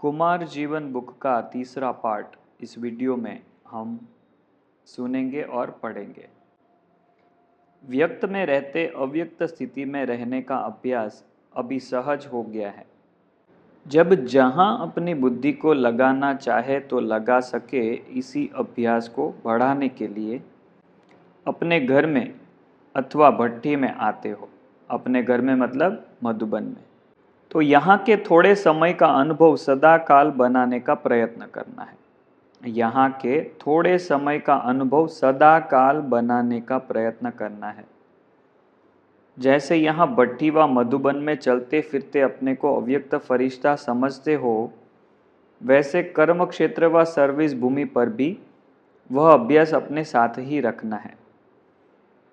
कुमार जीवन बुक का तीसरा पार्ट इस वीडियो में हम सुनेंगे और पढ़ेंगे। व्यक्त में रहते अव्यक्त स्थिति में रहने का अभ्यास अभी सहज हो गया है। जब जहाँ अपनी बुद्धि को लगाना चाहे तो लगा सके, इसी अभ्यास को बढ़ाने के लिए अपने घर में अथवा भट्ठी में आते हो। अपने घर में मतलब मधुबन में। तो यहाँ के थोड़े समय का अनुभव सदा काल बनाने का प्रयत्न करना है। यहाँ के थोड़े समय का अनुभव सदा काल बनाने का प्रयत्न करना है। जैसे यहाँ भट्ठी व मधुबन में चलते फिरते अपने को अव्यक्त फरिश्ता समझते हो, वैसे कर्म क्षेत्र व सर्विस भूमि पर भी वह अभ्यास अपने साथ ही रखना है।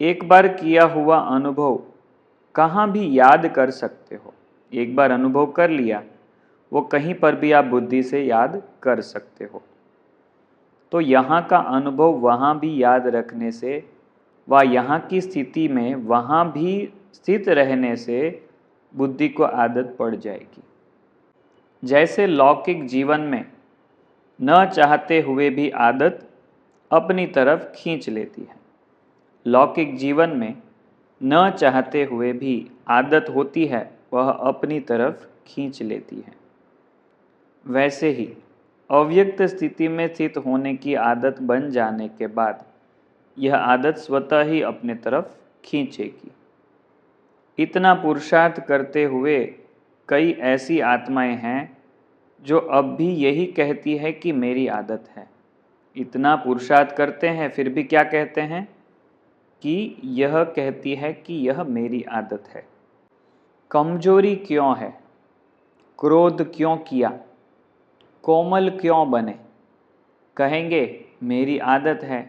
एक बार किया हुआ अनुभव कहाँ भी याद कर सकते हो। एक बार अनुभव कर लिया, वो कहीं पर भी आप बुद्धि से याद कर सकते हो। तो यहाँ का अनुभव वहाँ भी याद रखने से व यहाँ की स्थिति में वहाँ भी स्थित रहने से बुद्धि को आदत पड़ जाएगी। जैसे लौकिक जीवन में न चाहते हुए भी आदत अपनी तरफ खींच लेती है। लौकिक जीवन में न चाहते हुए भी आदत होती है, वह अपनी तरफ खींच लेती है। वैसे ही अव्यक्त स्थिति में स्थित होने की आदत बन जाने के बाद यह आदत स्वतः ही अपने तरफ खींचेगी। इतना पुरुषार्थ करते हुए कई ऐसी आत्माएं हैं जो अब भी यही कहती है कि मेरी आदत है। इतना पुरुषार्थ करते हैं फिर भी क्या कहते हैं कि यह कहती है कि यह मेरी आदत है। कमजोरी क्यों है? क्रोध क्यों किया? कोमल क्यों बने? कहेंगे मेरी आदत है।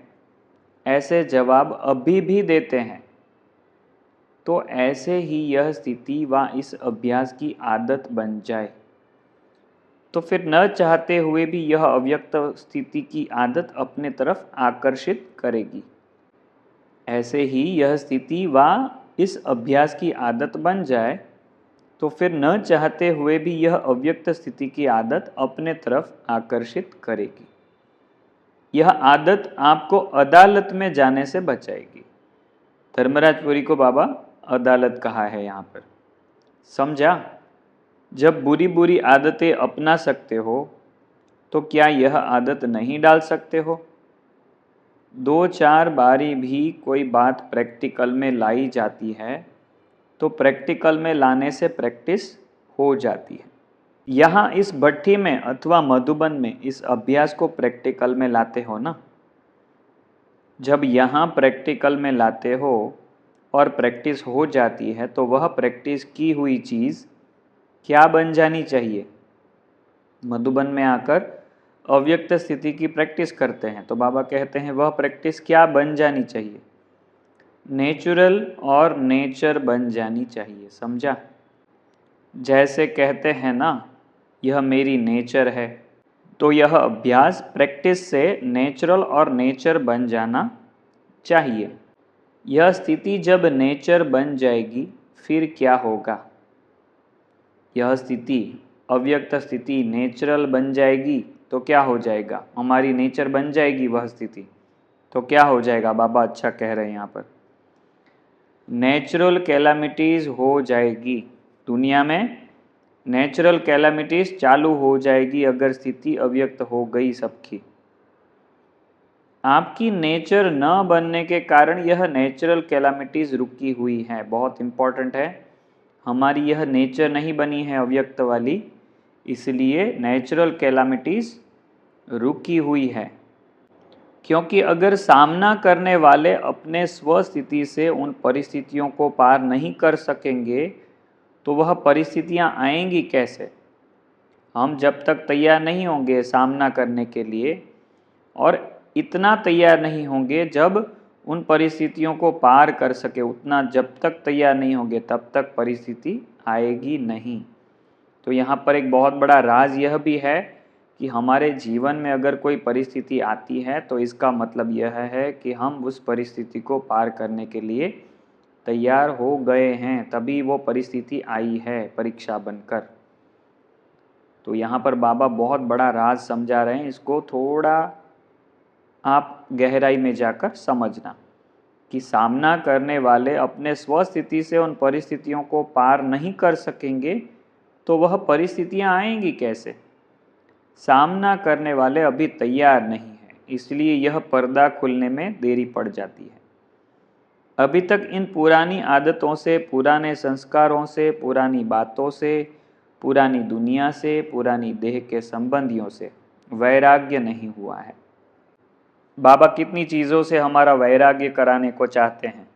ऐसे जवाब अभी भी देते हैं। तो ऐसे ही यह स्थिति व इस अभ्यास की आदत बन जाए तो फिर न चाहते हुए भी यह अव्यक्त स्थिति की आदत अपने तरफ आकर्षित करेगी। ऐसे ही यह स्थिति व इस अभ्यास की आदत बन जाए तो फिर न चाहते हुए भी यह अव्यक्त स्थिति की आदत अपने तरफ आकर्षित करेगी। यह आदत आपको अदालत में जाने से बचाएगी। धर्मराजपुरी को बाबा अदालत कहा है यहाँ पर, समझा? जब बुरी बुरी आदतें अपना सकते हो तो क्या यह आदत नहीं डाल सकते हो? दो चार बारी भी कोई बात प्रैक्टिकल में लाई जाती है तो प्रैक्टिकल में लाने से प्रैक्टिस हो जाती है। यहाँ इस भट्ठी में अथवा मधुबन में इस अभ्यास को प्रैक्टिकल में लाते हो ना। जब यहाँ प्रैक्टिकल में लाते हो और प्रैक्टिस हो जाती है तो वह प्रैक्टिस की हुई चीज़ क्या बन जानी चाहिए? मधुबन में आकर अव्यक्त स्थिति की प्रैक्टिस करते हैं तो बाबा कहते हैं वह प्रैक्टिस क्या बन जानी चाहिए? नेचुरल और नेचर बन जानी चाहिए। समझा? जैसे कहते हैं ना, यह मेरी नेचर है, तो यह अभ्यास प्रैक्टिस से नेचुरल और नेचर बन जाना चाहिए। यह स्थिति जब नेचर बन जाएगी फिर क्या होगा? यह स्थिति अव्यक्त स्थिति नेचुरल बन जाएगी तो क्या हो जाएगा? हमारी नेचर बन जाएगी वह स्थिति तो क्या हो जाएगा? बाबा अच्छा कह रहे हैं यहाँ पर, नेचुरल कैलामिटीज़ हो जाएगी। दुनिया में नेचुरल कैलामिटीज़ चालू हो जाएगी अगर स्थिति अव्यक्त हो गई सबकी। आपकी नेचर न बनने के कारण यह नेचुरल कैलामिटीज़ रुकी हुई है। बहुत इम्पॉर्टेंट है, हमारी यह नेचर नहीं बनी है अव्यक्त वाली, इसलिए नेचुरल कैलामिटीज़ रुकी हुई है। क्योंकि अगर सामना करने वाले अपने स्वस्थिति से उन परिस्थितियों को पार नहीं कर सकेंगे तो वह परिस्थितियां आएंगी कैसे? हम जब तक तैयार नहीं होंगे सामना करने के लिए, और इतना तैयार नहीं होंगे जब उन परिस्थितियों को पार कर सके, उतना जब तक तैयार नहीं होंगे तब तक परिस्थिति आएगी नहीं। तो यहाँ पर एक बहुत बड़ा राज यह भी है कि हमारे जीवन में अगर कोई परिस्थिति आती है तो इसका मतलब यह है कि हम उस परिस्थिति को पार करने के लिए तैयार हो गए हैं, तभी वो परिस्थिति आई है परीक्षा बनकर। तो यहाँ पर बाबा बहुत बड़ा राज समझा रहे हैं, इसको थोड़ा आप गहराई में जाकर समझना कि सामना करने वाले अपने स्वस्थिति से उन परिस्थितियों को पार नहीं कर सकेंगे तो वह परिस्थितियाँ आएंगी कैसे। सामना करने वाले अभी तैयार नहीं हैं, इसलिए यह पर्दा खुलने में देरी पड़ जाती है। अभी तक इन पुरानी आदतों से, पुराने संस्कारों से, पुरानी बातों से, पुरानी दुनिया से, पुरानी देह के संबंधियों से वैराग्य नहीं हुआ है। बाबा कितनी चीज़ों से हमारा वैराग्य कराने को चाहते हैं।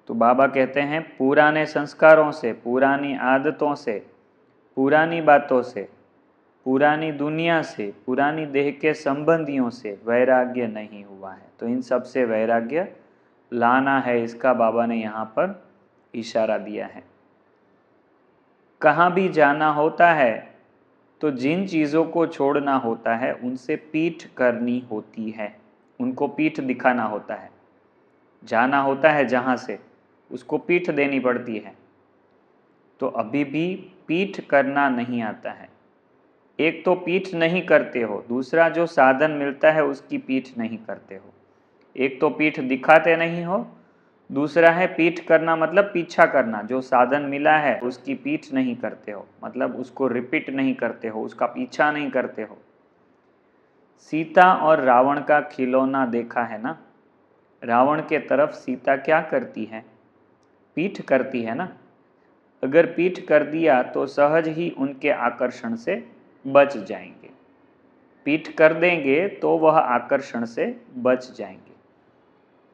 तो बाबा कहते हैं पुराने संस्कारों से, पुरानी आदतों से, पुरानी बातों से, पुरानी दुनिया से, पुरानी देह के संबंधियों से वैराग्य नहीं हुआ है। तो इन सब से वैराग्य लाना है, इसका बाबा ने यहाँ पर इशारा दिया है। कहाँ भी जाना होता है तो जिन चीज़ों को छोड़ना होता है उनसे पीठ करनी होती है, उनको पीठ दिखाना होता है। जाना होता है जहाँ से, उसको पीठ देनी पड़ती है। तो अभी भी पीठ करना नहीं आता है। एक तो पीठ नहीं करते हो, दूसरा जो साधन मिलता है उसकी पीठ नहीं करते हो। एक तो पीठ दिखाते नहीं हो, दूसरा है पीठ करना मतलब पीछा करना। जो साधन मिला है उसकी पीठ नहीं करते हो, मतलब उसको रिपीट नहीं करते हो, उसका पीछा नहीं करते हो। सीता और रावण का खिलौना देखा है ना। रावण के तरफ सीता क्या करती है? पीठ करती है ना। अगर पीठ कर दिया तो सहज ही उनके आकर्षण से बच जाएंगे। पीठ कर देंगे तो वह आकर्षण से बच जाएंगे।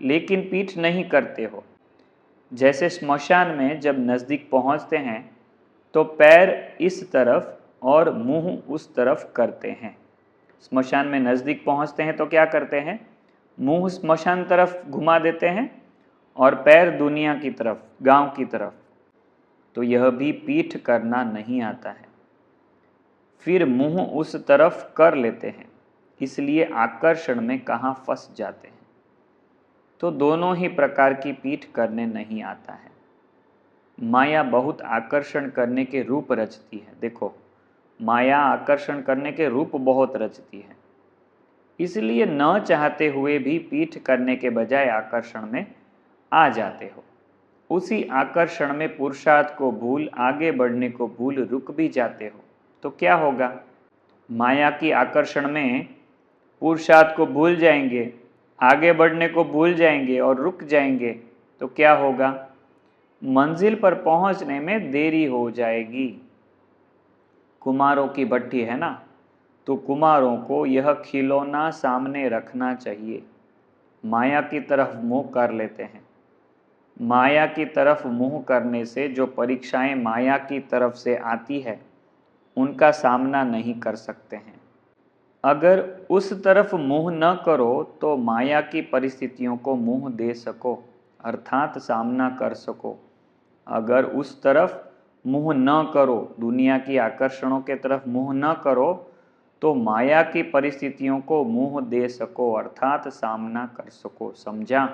लेकिन पीठ नहीं करते हो। जैसे श्मशान में जब नज़दीक पहुंचते हैं तो पैर इस तरफ और मुंह उस तरफ करते हैं। श्मशान में नज़दीक पहुंचते हैं तो क्या करते हैं? मुंह श्मशान तरफ घुमा देते हैं और पैर दुनिया की तरफ, गांव की तरफ। तो यह भी पीठ करना नहीं आता है। फिर मुंह उस तरफ कर लेते हैं, इसलिए आकर्षण में कहाँ फंस जाते हैं। तो दोनों ही प्रकार की पीठ करने नहीं आता है। माया बहुत आकर्षण करने के रूप रचती है। देखो, माया आकर्षण करने के रूप बहुत रचती है, इसलिए न चाहते हुए भी पीठ करने के बजाय आकर्षण में आ जाते हो। उसी आकर्षण में पुरुषार्थ को भूल, आगे बढ़ने को भूल रुक भी जाते हो। तो क्या होगा? माया की आकर्षण में पुरुषार्थ को भूल जाएंगे, आगे बढ़ने को भूल जाएंगे और रुक जाएंगे। तो क्या होगा? मंजिल पर पहुंचने में देरी हो जाएगी। कुमारों की भट्ठी है ना, तो कुमारों को यह खिलौना सामने रखना चाहिए। माया की तरफ मुंह कर लेते हैं। माया की तरफ मुंह करने से जो परीक्षाएं माया की तरफ से आती है उनका सामना नहीं कर सकते हैं। अगर उस तरफ मुंह न करो तो माया की परिस्थितियों को मुंह दे सको, अर्थात सामना कर सको। अगर उस तरफ मुंह न करो, दुनिया की आकर्षणों के तरफ मुंह न करो, तो माया की परिस्थितियों को मुंह दे सको, अर्थात सामना कर सको। समझा?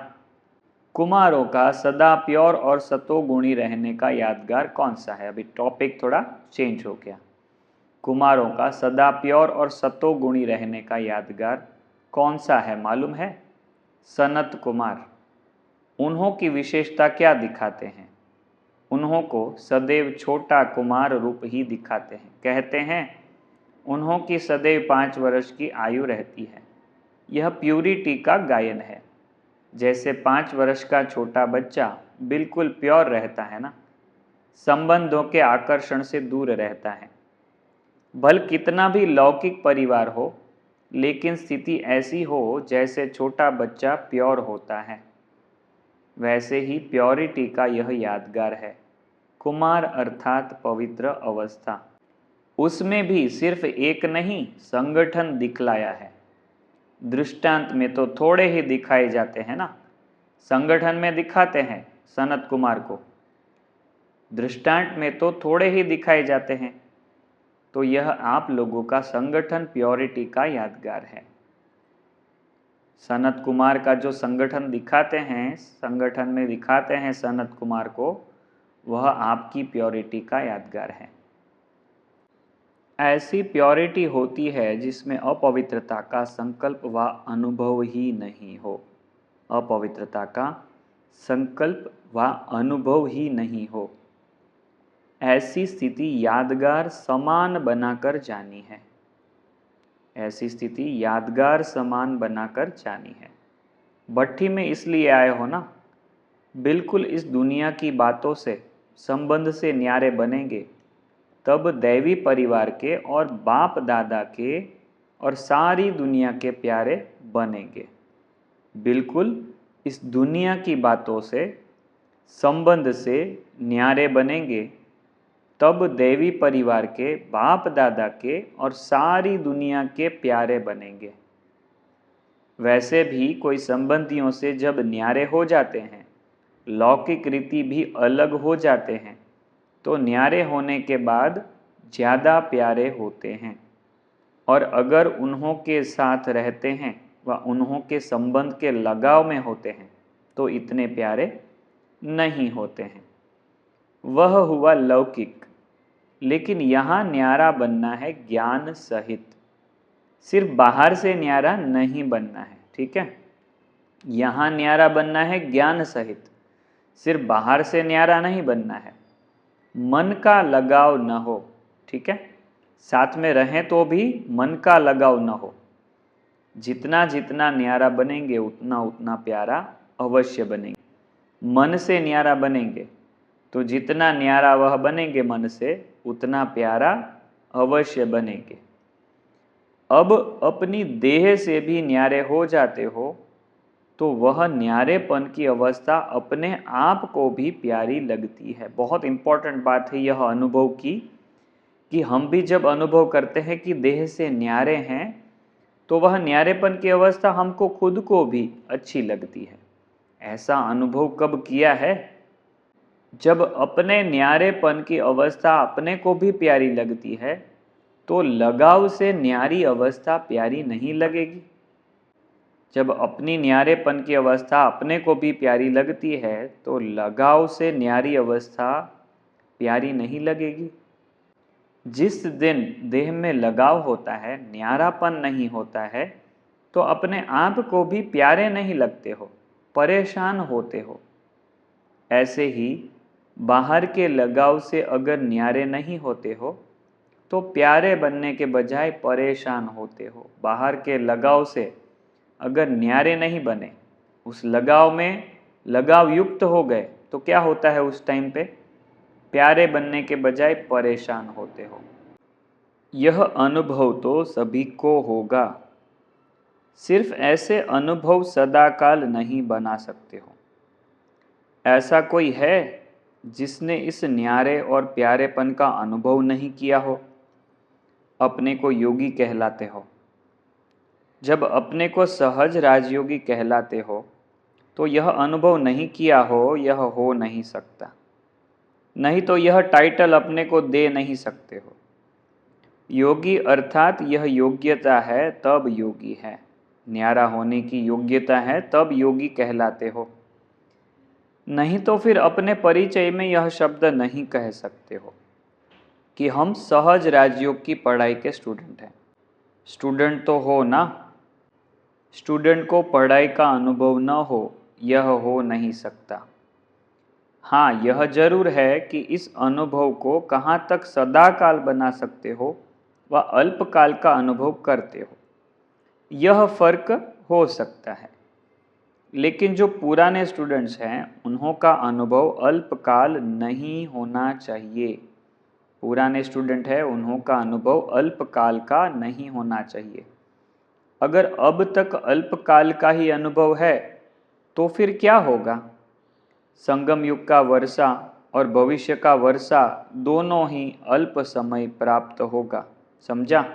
कुमारों का सदा प्योर और सतोगुणी रहने का यादगार कौन सा है? अभी टॉपिक थोड़ा चेंज हो गया। कुमारों का सदा प्योर और सतोगुणी रहने का यादगार कौन सा है मालूम है? सनत कुमार। उन्हों की विशेषता क्या दिखाते हैं? उन्हों को सदैव छोटा कुमार रूप ही दिखाते हैं। कहते हैं उन्हों की सदैव 5 वर्ष की आयु रहती है। यह प्यूरिटी का गायन है। जैसे 5 वर्ष का छोटा बच्चा बिल्कुल प्योर रहता है ना, संबंधों के आकर्षण से दूर रहता है। भल कितना भी लौकिक परिवार हो, लेकिन स्थिति ऐसी हो जैसे छोटा बच्चा प्योर होता है, वैसे ही प्योरिटी का यह यादगार है। कुमार अर्थात पवित्र अवस्था। उसमें भी सिर्फ एक नहीं, संगठन दिखलाया है। दृष्टांत में तो थोड़े ही दिखाए जाते हैं ना, संगठन में दिखाते हैं सनत कुमार को। दृष्टांत में तो थोड़े ही दिखाए जाते हैं। तो यह आप लोगों का संगठन प्योरिटी का यादगार है। सनत कुमार का जो संगठन दिखाते हैं, संगठन में दिखाते हैं सनत कुमार को, वह आपकी प्योरिटी का यादगार है। ऐसी प्योरिटी होती है जिसमें अपवित्रता का संकल्प व अनुभव ही नहीं हो। अपवित्रता का संकल्प व अनुभव ही नहीं हो, ऐसी स्थिति यादगार समान बनाकर जानी है। ऐसी स्थिति यादगार समान बनाकर जानी है। भट्ठी में इसलिए आए हो ना, बिल्कुल इस दुनिया की बातों से संबंध से न्यारे बनेंगे, तब दैवी परिवार के और बाप दादा के और सारी दुनिया के प्यारे बनेंगे। बिल्कुल इस दुनिया की बातों से संबंध से न्यारे बनेंगे, तब देवी परिवार के बाप दादा के और सारी दुनिया के प्यारे बनेंगे। वैसे भी कोई संबंधियों से जब न्यारे हो जाते हैं, लौकिक रीति भी अलग हो जाते हैं, तो न्यारे होने के बाद ज़्यादा प्यारे होते हैं। और अगर उन्हों के साथ रहते हैं व उन्हों के संबंध के लगाव में होते हैं, तो इतने प्यारे नहीं होते हैं। वह हुआ लौकिक। लेकिन यहाँ न्यारा बनना है ज्ञान सहित, सिर्फ बाहर से न्यारा नहीं बनना है। ठीक है, यहाँ न्यारा बनना है ज्ञान सहित, सिर्फ बाहर से न्यारा नहीं बनना है। मन का लगाव न हो। ठीक है, साथ में रहें तो भी मन का लगाव न हो। जितना जितना न्यारा बनेंगे उतना उतना प्यारा अवश्य बनेंगे। मन से न्यारा बनेंगे तो जितना न्यारा वह बनेंगे मन से, उतना प्यारा अवश्य बनेंगे। अब अपनी देह से भी न्यारे हो जाते हो तो वह न्यारेपन की अवस्था अपने आप को भी प्यारी लगती है। बहुत इंपॉर्टेंट बात है यह अनुभव की, कि हम भी जब अनुभव करते हैं कि देह से न्यारे हैं, तो वह न्यारेपन की अवस्था हमको खुद को भी अच्छी लगती है। ऐसा अनुभव कब किया है? जब अपने न्यारेपन की अवस्था अपने को भी प्यारी लगती है, तो लगाव से न्यारी अवस्था प्यारी नहीं लगेगी। जब अपनी न्यारेपन की अवस्था अपने को भी प्यारी लगती है, तो लगाव से न्यारी अवस्था प्यारी नहीं लगेगी। जिस दिन देह में लगाव होता है, न्यारापन नहीं होता है, तो अपने आप को भी प्यारे नहीं लगते हो, परेशान होते हो। ऐसे ही बाहर के लगाव से अगर न्यारे नहीं होते हो, तो प्यारे बनने के बजाय परेशान होते हो। बाहर के लगाव से अगर न्यारे नहीं बने, उस लगाव में लगाव युक्त हो गए, तो क्या होता है उस टाइम पे? प्यारे बनने के बजाय परेशान होते हो। यह अनुभव तो सभी को होगा, सिर्फ ऐसे अनुभव सदाकाल नहीं बना सकते हो। ऐसा कोई है जिसने इस न्यारे और प्यारेपन का अनुभव नहीं किया हो? अपने को योगी कहलाते हो। जब अपने को सहज राजयोगी कहलाते हो, तो यह अनुभव नहीं किया हो, यह हो नहीं सकता। नहीं तो यह टाइटल अपने को दे नहीं सकते हो। योगी अर्थात यह योग्यता है, तब योगी है। न्यारा होने की योग्यता है, तब योगी कहलाते हो। नहीं तो फिर अपने परिचय में यह शब्द नहीं कह सकते हो कि हम सहज राजयोग की पढ़ाई के स्टूडेंट हैं। स्टूडेंट तो हो ना। स्टूडेंट को पढ़ाई का अनुभव न हो, यह हो नहीं सकता। हाँ, यह जरूर है कि इस अनुभव को कहाँ तक सदाकाल बना सकते हो व अल्पकाल का अनुभव करते हो, यह फर्क हो सकता है। लेकिन जो पुराने स्टूडेंट्स हैं, उन्हों का अनुभव अल्पकाल नहीं होना चाहिए। पुराने स्टूडेंट है, उन्हों का अनुभव अल्पकाल का नहीं होना चाहिए। अगर अब तक अल्पकाल का ही अनुभव है, तो फिर क्या होगा? संगम युग का वर्षा और भविष्य का वर्षा दोनों ही अल्प समय प्राप्त होगा। समझा?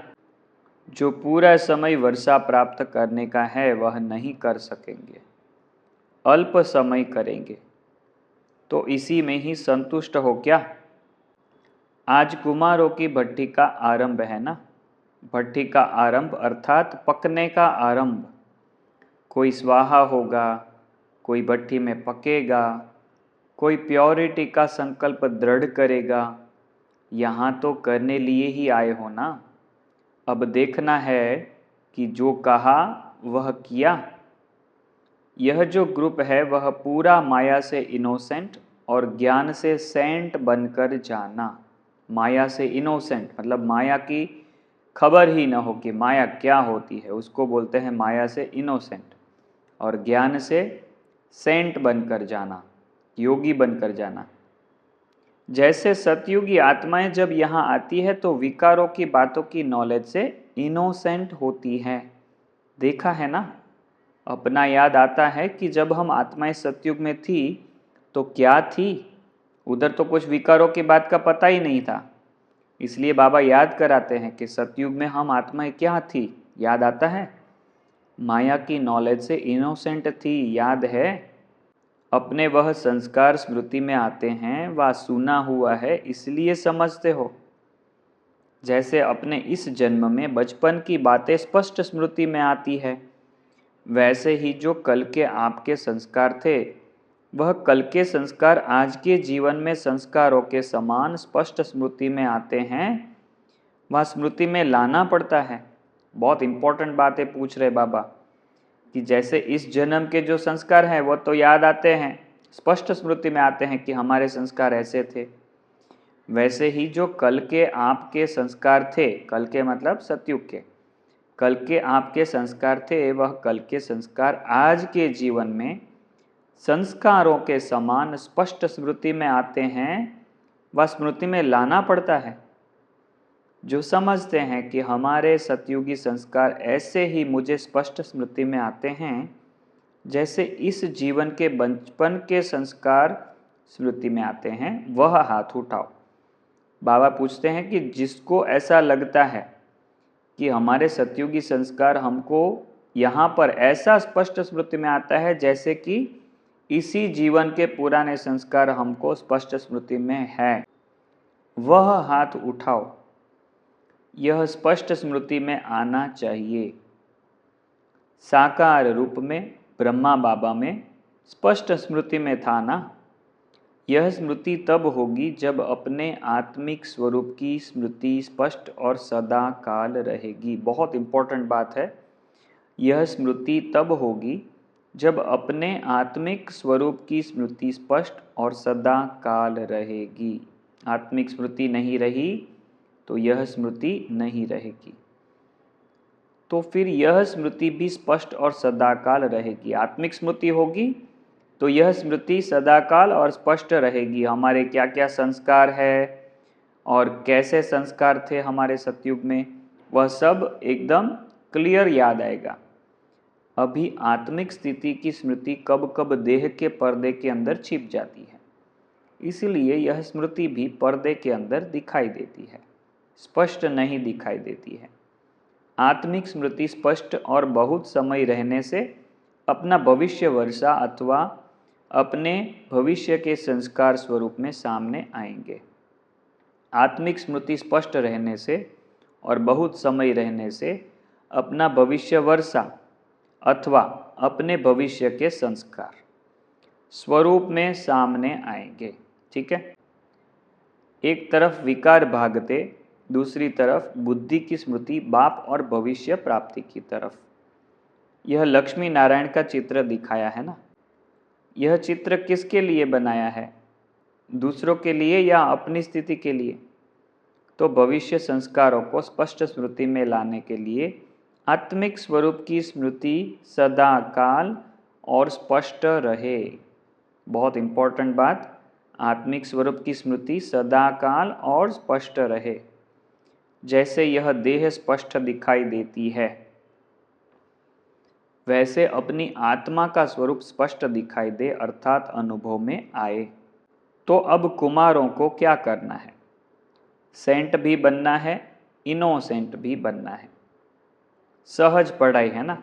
जो पूरा समय वर्षा प्राप्त करने का है, वह नहीं कर सकेंगे, अल्प समय करेंगे। तो इसी में ही संतुष्ट हो क्या? आज कुमारों की भट्ठी का आरंभ है ना। भट्ठी का आरंभ अर्थात पकने का आरंभ। कोई स्वाहा होगा, कोई भट्ठी में पकेगा, कोई प्योरिटी का संकल्प दृढ़ करेगा, यहाँ तो करने लिए ही आए हो ना। अब देखना है कि जो कहा वह किया। यह जो ग्रुप है वह पूरा माया से इनोसेंट और ज्ञान से सेंट बनकर जाना। माया से इनोसेंट मतलब माया की खबर ही न हो कि माया क्या होती है, उसको बोलते हैं माया से इनोसेंट। और ज्ञान से सेंट बनकर जाना, योगी बनकर जाना। जैसे सतयुगी आत्माएं जब यहाँ आती है तो विकारों की बातों की नॉलेज से इनोसेंट होती है। देखा है ना, अपना याद आता है कि जब हम आत्माएं सतयुग में थी तो क्या थी, उधर तो कुछ विकारों की बात का पता ही नहीं था। इसलिए बाबा याद कराते हैं कि सतयुग में हम आत्माएं क्या थी, याद आता है। माया की नॉलेज से इनोसेंट थी, याद है। अपने वह संस्कार स्मृति में आते हैं, वह सुना हुआ है इसलिए समझते हो। जैसे अपने इस जन्म में बचपन की बातें स्पष्ट स्मृति में आती है, वैसे ही जो कल के आपके संस्कार थे वह कल के संस्कार आज के जीवन में संस्कारों के समान स्पष्ट स्मृति में आते हैं। वह स्मृति में लाना पड़ता है। बहुत इंपॉर्टेंट बातें पूछ रहे बाबा कि जैसे इस जन्म के जो संस्कार हैं वो तो याद आते हैं, स्पष्ट स्मृति में आते हैं कि हमारे संस्कार ऐसे थे। वैसे ही जो कल के आपके संस्कार थे, कल के मतलब सतयुग के, कल के आपके संस्कार थे वह कल के संस्कार आज के जीवन में संस्कारों के समान स्पष्ट स्मृति में आते हैं। वह स्मृति में लाना पड़ता है। जो समझते हैं कि हमारे सतयुगी संस्कार ऐसे ही मुझे स्पष्ट स्मृति में आते हैं जैसे इस जीवन के बचपन के संस्कार स्मृति में आते हैं, वह हाथ उठाओ। बाबा पूछते हैं कि जिसको ऐसा लगता है कि हमारे सतयुगी संस्कार हमको यहाँ पर ऐसा स्पष्ट स्मृति में आता है जैसे कि इसी जीवन के पुराने संस्कार हमको स्पष्ट स्मृति में है, वह हाथ उठाओ। यह स्पष्ट स्मृति में आना चाहिए। साकार रूप में ब्रह्मा बाबा में स्पष्ट स्मृति में था ना। यह स्मृति तब होगी जब अपने आत्मिक स्वरूप की स्मृति स्पष्ट और सदा काल रहेगी। बहुत इंपॉर्टेंट बात है। यह स्मृति तब होगी जब अपने आत्मिक स्वरूप की स्मृति स्पष्ट और सदा काल रहेगी। आत्मिक स्मृति नहीं रही तो यह स्मृति नहीं रहेगी। तो फिर यह स्मृति भी स्पष्ट और सदाकाल रहेगी। आत्मिक स्मृति होगी तो यह स्मृति सदाकाल और स्पष्ट रहेगी। हमारे क्या क्या संस्कार है और कैसे संस्कार थे हमारे सतयुग में, वह सब एकदम क्लियर याद आएगा। अभी आत्मिक स्थिति की स्मृति कब कब देह के पर्दे के अंदर छिप जाती है, इसलिए यह स्मृति भी पर्दे के अंदर दिखाई देती है, स्पष्ट नहीं दिखाई देती है। आत्मिक स्मृति स्पष्ट और बहुत समय रहने से अपना भविष्य वर्षा अथवा अपने भविष्य के संस्कार स्वरूप में सामने आएंगे। आत्मिक स्मृति स्पष्ट रहने से और बहुत समय रहने से अपना भविष्य वर्षा अथवा अपने भविष्य के संस्कार स्वरूप में सामने आएंगे। ठीक है। एक तरफ विकार भागते, दूसरी तरफ बुद्धि की स्मृति बाप और भविष्य प्राप्ति की तरफ। यह लक्ष्मी नारायण का चित्र दिखाया है ना। यह चित्र किसके लिए बनाया है, दूसरों के लिए या अपनी स्थिति के लिए? तो भविष्य संस्कारों को स्पष्ट स्मृति में लाने के लिए आत्मिक स्वरूप की स्मृति सदा काल और स्पष्ट रहे। बहुत इंपॉर्टेंट बात, आत्मिक स्वरूप की स्मृति सदा काल और स्पष्ट रहे। जैसे यह देह स्पष्ट दिखाई देती है वैसे अपनी आत्मा का स्वरूप स्पष्ट दिखाई दे, अर्थात अनुभव में आए। तो अब कुमारों को क्या करना है? सेंट भी बनना है, इनोसेंट भी बनना है। सहज पढ़ाई है ना।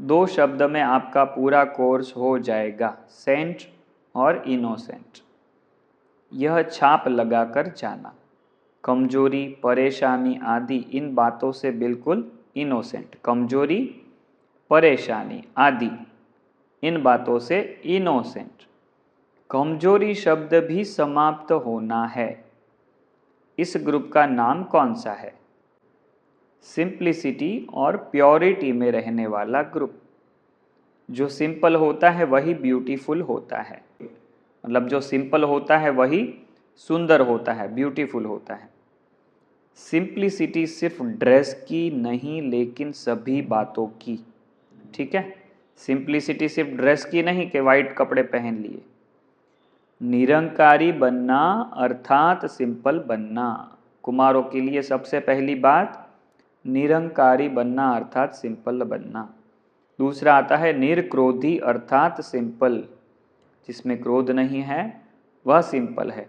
2 शब्द में आपका पूरा कोर्स हो जाएगा, सेंट और इनोसेंट। यह छाप लगाकर जाना। कमजोरी, परेशानी आदि इन बातों से बिल्कुल इनोसेंट। कमजोरी, परेशानी आदि इन बातों से इनोसेंट। कमजोरी शब्द भी समाप्त होना है। इस ग्रुप का नाम कौन सा है? सिंप्लिसिटी और प्योरिटी में रहने वाला ग्रुप। जो सिंपल होता है वही ब्यूटीफुल होता है, मतलब जो सिंपल होता है वही सुंदर होता है, ब्यूटीफुल होता है। सिंप्लिसिटी सिर्फ ड्रेस की नहीं लेकिन सभी बातों की, ठीक है। सिंप्लिसिटी सिर्फ ड्रेस की नहीं कि वाइट कपड़े पहन लिए। निरंकारी बनना अर्थात सिंपल बनना। कुमारों के लिए सबसे पहली बात निरंकारी बनना अर्थात सिंपल बनना। दूसरा आता है निर्क्रोधी अर्थात सिंपल, जिसमें क्रोध नहीं है वह सिंपल है।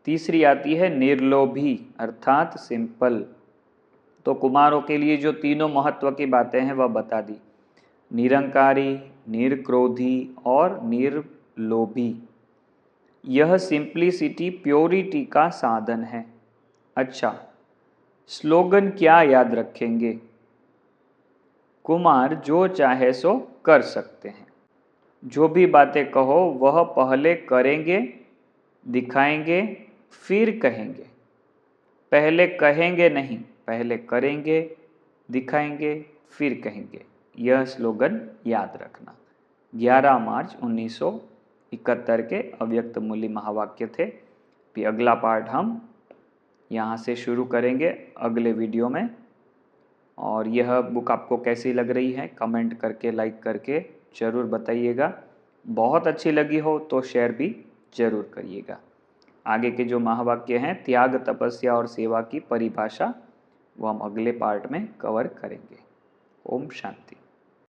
तीसरी आती है निर्लोभी अर्थात सिंपल। तो कुमारों के लिए जो तीनों महत्व की बातें हैं वह बता दी, निरंकारी, निर्क्रोधी और निर्लोभी। यह सिंप्लिसिटी प्योरिटी का साधन है। अच्छा, स्लोगन क्या याद रखेंगे? कुमार जो चाहे सो कर सकते हैं। जो भी बातें कहो वह पहले करेंगे, दिखाएंगे, फिर कहेंगे। पहले कहेंगे नहीं, पहले करेंगे, दिखाएंगे, फिर कहेंगे। यह स्लोगन याद रखना। 11 मार्च 1971 के अव्यक्त मूल्य महावाक्य थे। फिर अगला पार्ट हम यहाँ से शुरू करेंगे अगले वीडियो में। और यह बुक आपको कैसी लग रही है कमेंट करके, लाइक करके ज़रूर बताइएगा। बहुत अच्छी लगी हो तो शेयर भी ज़रूर करिएगा। आगे के जो महावाक्य हैं त्याग, तपस्या और सेवा की परिभाषा, वो हम अगले पार्ट में कवर करेंगे। ओम शांति।